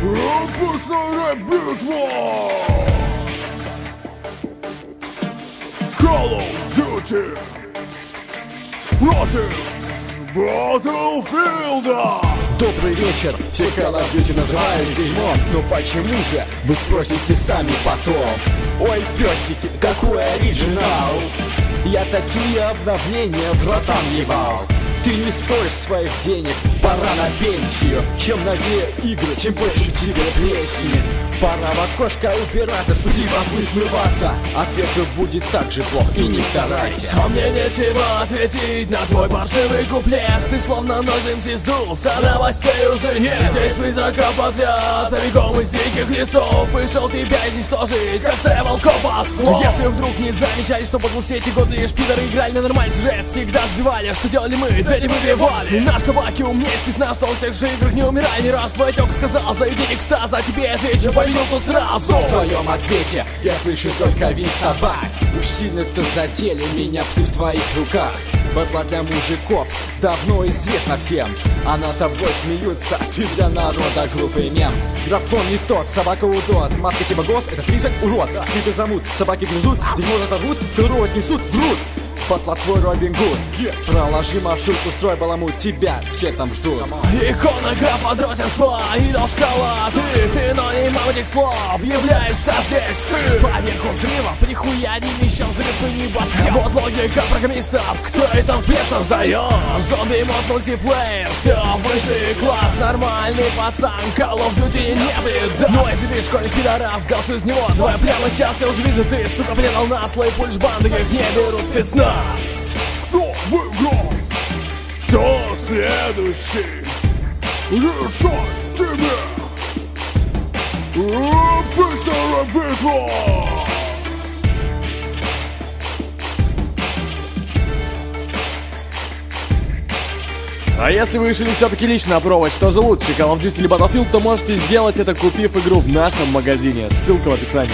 Эпичная битва! Call of Duty против Battlefield! Добрый вечер, все Call of Duty называют дерьмом. Но почему же, вы спросите сами потом? Ой, песики, какой оригинал! Я такие обновления в ротам ебал. Ты не стоишь своих денег, пора на пенсию. Чем новее игры, чем больше тебе плесени. Пора в окошко убираться, с пути смываться. Ответ будет так же плох, и не старайся. А мне нечего ответить на твой паршивый куплет. Ты словно нозем сдулся, новостей уже нет. Здесь призраков подряд, прямиком из диких лесов. Пришел тебя изничтожить, как стая волков ослов. Если вдруг не замечали, что под все эти годы лишь пидоры играли на нормальный сюжет, всегда сбивали, что делали мы, двери выбивали. И наш собаки умнее списна, что у всех же играх не умирай ни раз. Твой отек сказал, зайди экстаз, а тебе отвечу, повинил тут сразу. В твоем ответе я слышу только визг собак. Уж сильно-то задели меня псы в твоих руках. Бэтла для мужиков давно известно всем. А над тобой смеются, ты для народа глупый мем. Графон не тот, собака удот. Маска типа ГОСТ, это призрак урод. Ты замут, собаки грызут, дерьмо разорвут, в крыло отнесут, врут. Батла твой Робин Гуд, проложи маршрут, устрой баламут, тебя все там ждут. Икона графодрочерства, идол шкала. Ты синонимом этих слов, являешься здесь ты. Поверху взрыва, прихуя не еще взрыв и небоскреб. Вот логика программистов, кто этот бред создает. Зомби-мод мультиплеер, все высший класс. Нормальный пацан, Call of Duty не выдаст. Но если ты школьник пидорас, голос из него давай прямо сейчас, я уже вижу, ты, сука, предал нас. Слой пульш банды, их не берут спецназ. Кто выиграл? Кто следующий? Решать тебе! Эпичная битва! А если вы решили все-таки лично опробовать, что же лучше, Call of Duty или Battlefield, то можете сделать это, купив игру в нашем магазине. Ссылка в описании.